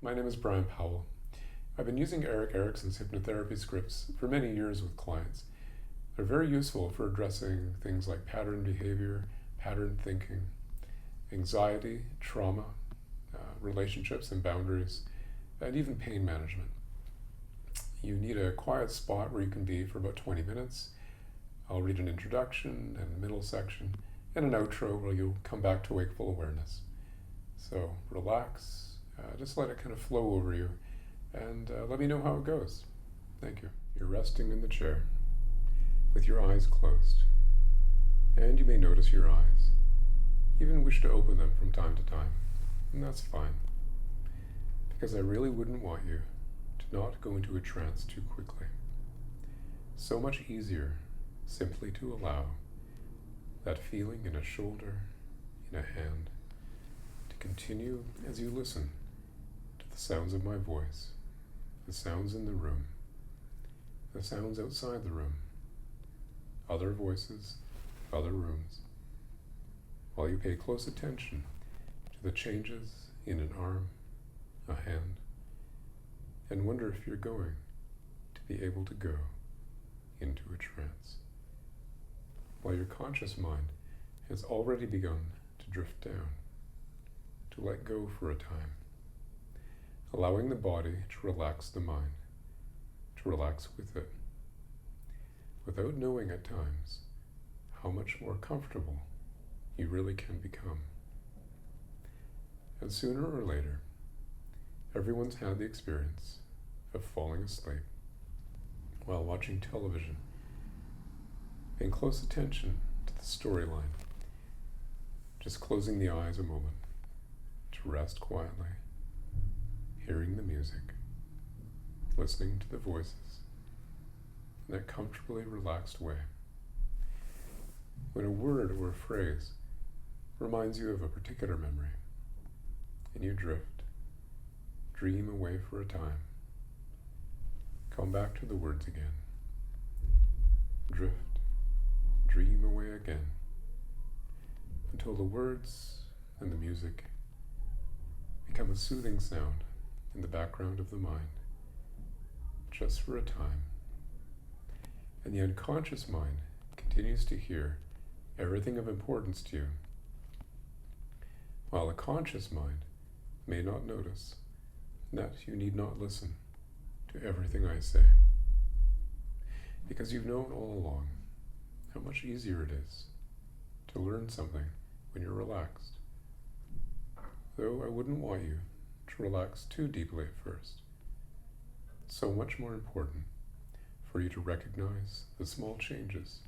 My name is Brian Powell. I've been using Eric Erickson's hypnotherapy scripts for many years with clients. They're very useful for addressing things like pattern behavior, pattern thinking, anxiety, trauma, relationships and boundaries, and even pain management. You need a quiet spot where you can be for about 20 minutes. I'll read an introduction and a middle section and an outro where you'll come back to wakeful awareness. So relax, just let it kind of flow over you, and let me know how it goes. Thank you. You're resting in the chair with your eyes closed, and you may notice your eyes, even wish to open them from time to time, and that's fine, because I really wouldn't want you to not go into a trance too quickly. So much easier simply to allow that feeling in a shoulder, in a hand, to continue as you listen to the sounds of my voice, the sounds in the room, the sounds outside the room, other voices, other rooms, while you pay close attention to the changes in an arm, a hand, and wonder if you're going to be able to go into a trance, while your conscious mind has already begun to drift down, to let go for a time, allowing the body to relax the mind, to relax with it, without knowing at times how much more comfortable you really can become. And sooner or later, everyone's had the experience of falling asleep while watching television, paying close attention to the storyline, just closing the eyes a moment to rest quietly, hearing the music, listening to the voices in that comfortably relaxed way. When a word or a phrase reminds you of a particular memory, and you drift, dream away for a time, come back to the words again, drift, dream away again, until the words and the music become a soothing sound in the background of the mind, just for a time. And the unconscious mind continues to hear everything of importance to you, while the conscious mind may not notice that you need not listen to everything I say, because you've known all along how much easier it is to learn something when you're relaxed. Though I wouldn't want you to relax too deeply at first. It's so much more important for you to recognize the small changes,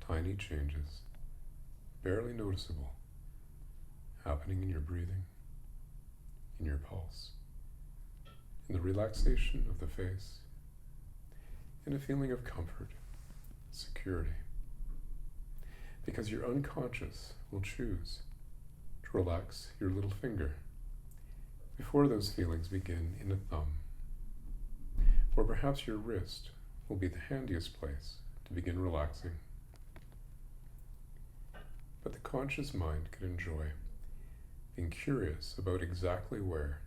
tiny changes, barely noticeable, happening in your breathing, in your pulse, in the relaxation of the face, in a feeling of comfort, security. Because your unconscious will choose to relax your little finger before those feelings begin in a thumb. Or perhaps your wrist will be the handiest place to begin relaxing. But the conscious mind can enjoy being curious about exactly where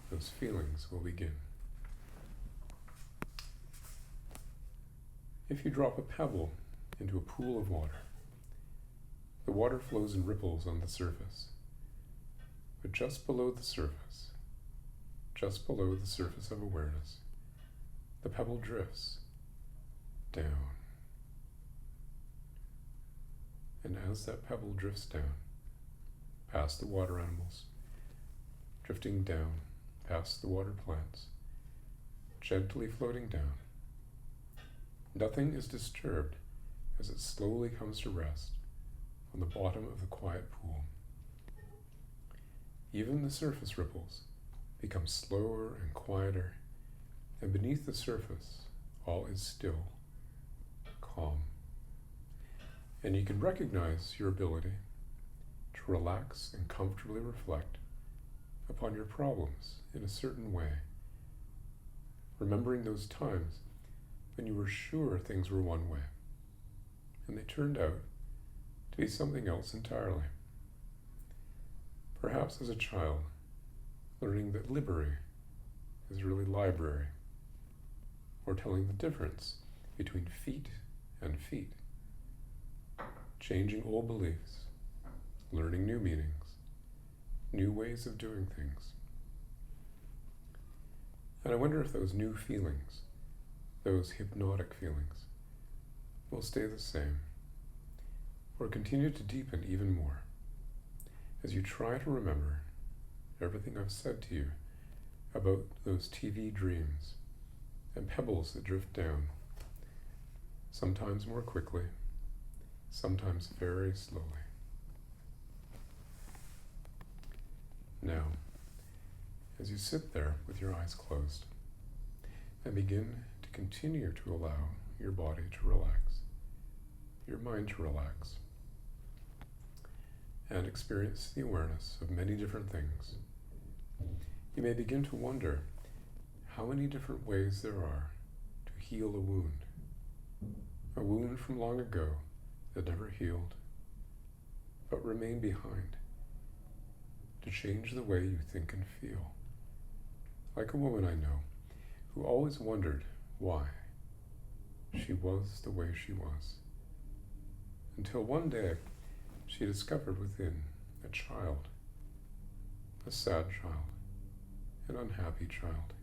those feelings will begin. If you drop a pebble into a pool of water, the water flows in ripples on the surface. But just below the surface of awareness, the pebble drifts down. And as that pebble drifts down, past the water animals, drifting down past the water plants, gently floating down, nothing is disturbed as it slowly comes to rest on the bottom of the quiet pool. Even the surface ripples become slower and quieter, and beneath the surface, all is still, calm. And you can recognize your ability to relax and comfortably reflect upon your problems in a certain way, remembering those times when you were sure things were one way, and they turned out to be something else entirely. Perhaps as a child, learning that library is really library, or telling the difference between feet and feet, changing old beliefs, learning new meanings, new ways of doing things. And I wonder if those new feelings, those hypnotic feelings, will stay the same, or continue to deepen even more, as you try to remember everything I've said to you about those TV dreams and pebbles that drift down, sometimes more quickly, sometimes very slowly. Now, as you sit there with your eyes closed, and begin to continue to allow your body to relax, your mind to relax, and experience the awareness of many different things, you may begin to wonder how many different ways there are to heal a wound from long ago that never healed, but remained behind, to change the way you think and feel. Like a woman I know who always wondered why she was the way she was, until one day she discovered within a child, a sad child, an unhappy child,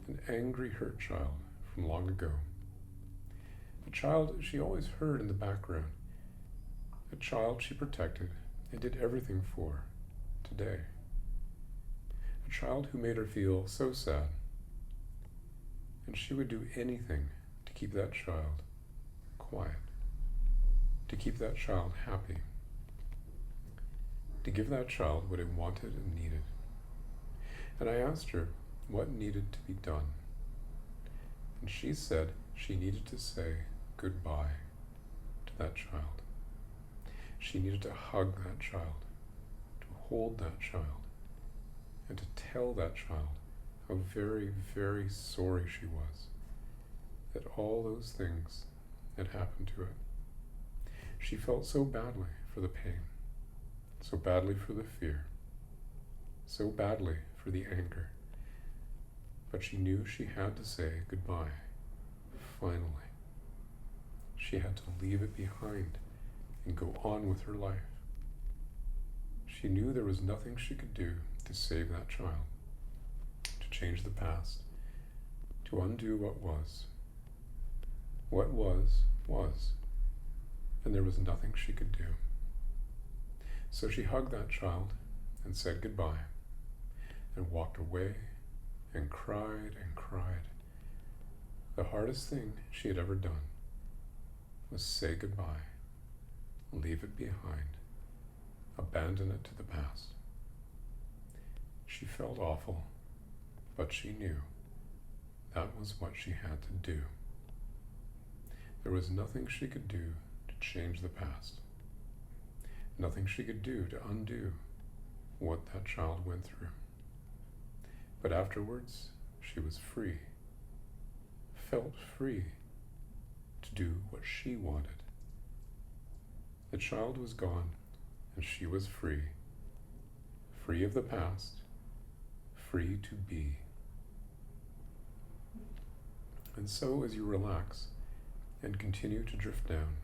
an angry, hurt child from long ago, a child she always heard in the background, a child she protected and did everything for today, a child who made her feel so sad, and she would do anything to keep that child quiet, to keep that child happy, to give that child what it wanted and needed. And I asked her what needed to be done, and she said she needed to say goodbye to that child. She needed to hug that child, to hold that child, and to tell that child how very, very sorry she was that all those things had happened to it. She felt so badly for the pain, so badly for the fear, so badly for the anger, but she knew she had to say goodbye, finally. She had to leave it behind and go on with her life. She knew there was nothing she could do to save that child, to change the past, to undo what was. What was, and there was nothing she could do. So she hugged that child and said goodbye, and walked away and cried and cried. The hardest thing she had ever done was say goodbye, leave it behind, abandon it to the past. She felt awful, but she knew that was what she had to do. There was nothing she could do to change the past, nothing she could do to undo what that child went through. But afterwards, she was free, felt free to do what she wanted. The child was gone, and she was free, free of the past, free to be. And so as you relax and continue to drift down,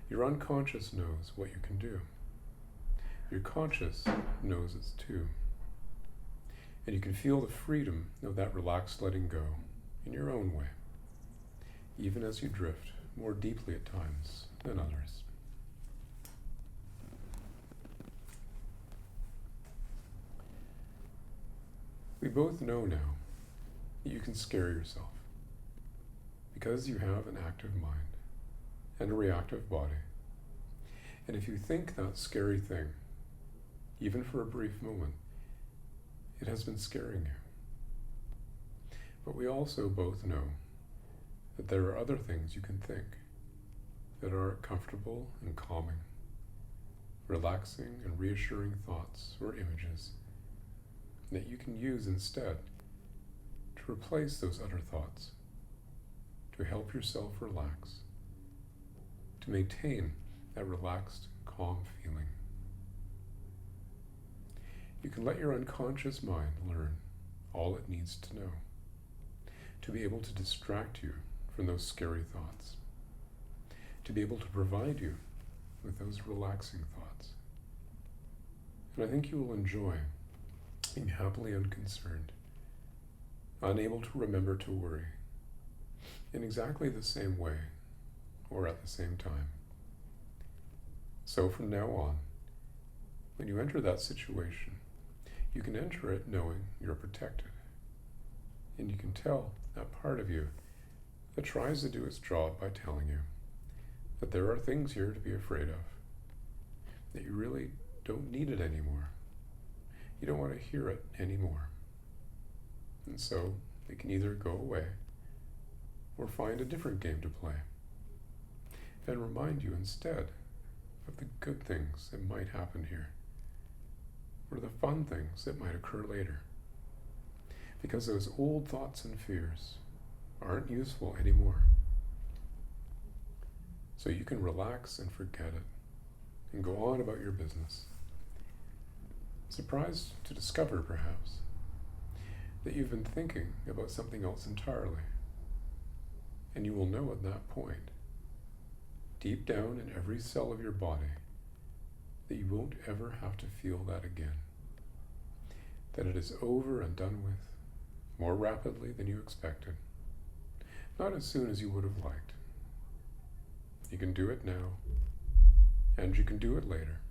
your unconscious knows what you can do. Your conscious knows it too. And you can feel the freedom of that relaxed letting go in your own way, even as you drift more deeply at times than others. We both know now that you can scare yourself because you have an active mind and a reactive body. And if you think that scary thing, even for a brief moment, it has been scaring you. But we also both know that there are other things you can think that are comfortable and calming, relaxing and reassuring thoughts or images that you can use instead to replace those other thoughts, to help yourself relax, to maintain that relaxed, calm feeling. You can let your unconscious mind learn all it needs to know to be able to distract you from those scary thoughts, to be able to provide you with those relaxing thoughts. And I think you will enjoy being happily unconcerned, unable to remember to worry, in exactly the same way or at the same time. So from now on, when you enter that situation, you can enter it knowing you're protected. And you can tell that part of you that tries to do its job by telling you that there are things here to be afraid of, that you really don't need it anymore. You don't want to hear it anymore. And so it can either go away or find a different game to play and remind you instead of the good things that might happen here, or the fun things that might occur later. Because those old thoughts and fears aren't useful anymore. So you can relax and forget it and go on about your business. Surprised to discover, perhaps, that you've been thinking about something else entirely. And you will know at that point, deep down in every cell of your body, that you won't ever have to feel that again. That it is over and done with, more rapidly than you expected. Not as soon as you would have liked. You can do it now, and you can do it later.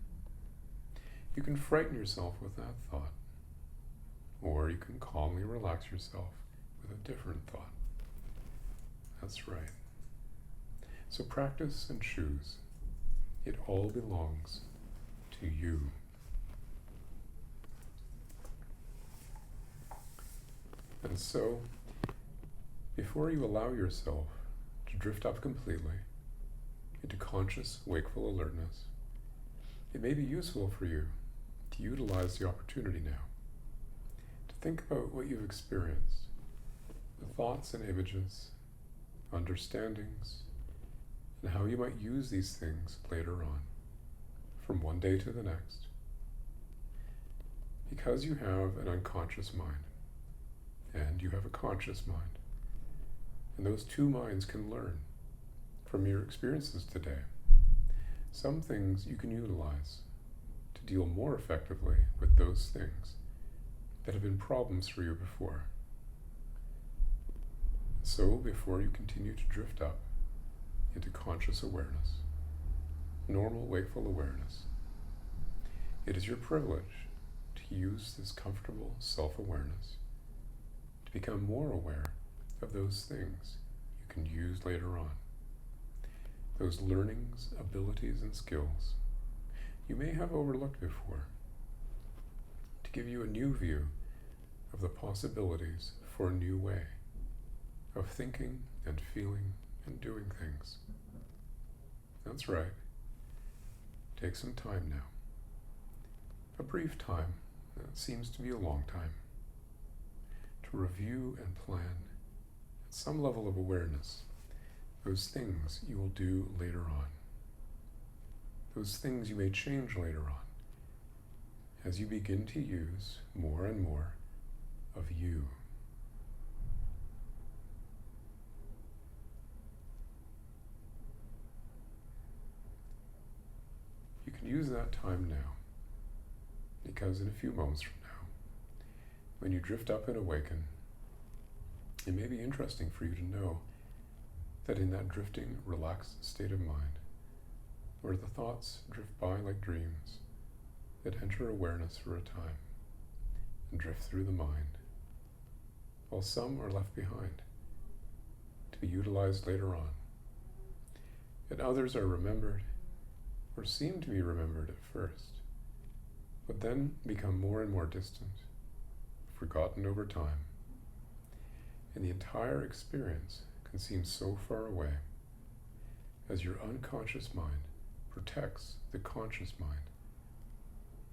You can frighten yourself with that thought, or you can calmly relax yourself with a different thought. That's right. So practice and choose. It all belongs to you. And so, before you allow yourself to drift up completely into conscious, wakeful alertness, it may be useful for you to utilize the opportunity now to think about what you've experienced, the thoughts and images, understandings, and how you might use these things later on, from one day to the next. Because you have an unconscious mind, and you have a conscious mind, and those two minds can learn from your experiences today. Some things you can utilize to deal more effectively with those things that have been problems for you before. So before you continue to drift up into conscious awareness, normal wakeful awareness, it is your privilege to use this comfortable self-awareness to become more aware of those things you can use later on. Those learnings, abilities, and skills you may have overlooked before, to give you a new view of the possibilities for a new way of thinking and feeling and doing things. That's right. Take some time now. A brief time that seems to be a long time, to review and plan at some level of awareness those things you will do later on, those things you may change later on as you begin to use more and more of you. You can use that time now, because in a few moments from now, when you drift up and awaken, it may be interesting for you to know that in that drifting, relaxed state of mind, where the thoughts drift by like dreams that enter awareness for a time and drift through the mind, while some are left behind to be utilized later on, and others are remembered or seem to be remembered at first, but then become more and more distant, forgotten over time, and the entire experience can seem so far away as your unconscious mind protects the conscious mind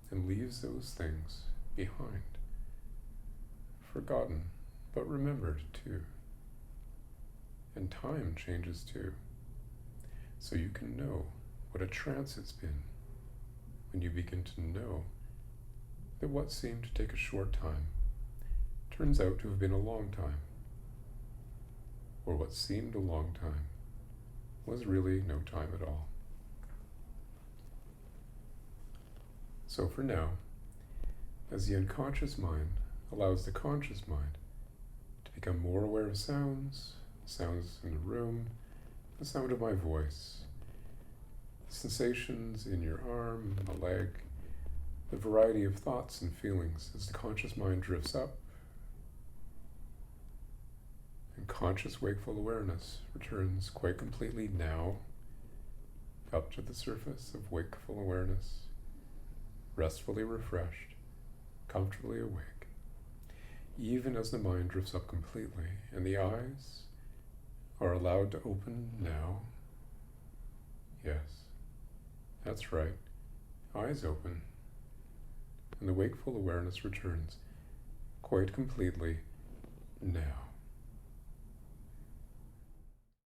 and leaves those things behind, forgotten but remembered too. And time changes too, so you can know what a trance it's been when you begin to know that what seemed to take a short time turns out to have been a long time, or what seemed a long time was really no time at all. So for now, as the unconscious mind allows the conscious mind to become more aware of sounds in the room, the sound of my voice, the sensations in your arm, the leg, the variety of thoughts and feelings as the conscious mind drifts up, and conscious wakeful awareness returns quite completely now up to the surface of wakeful awareness, restfully refreshed, comfortably awake, even as the mind drifts up completely and the eyes are allowed to open now. Yes, that's right, eyes open, and the wakeful awareness returns quite completely now.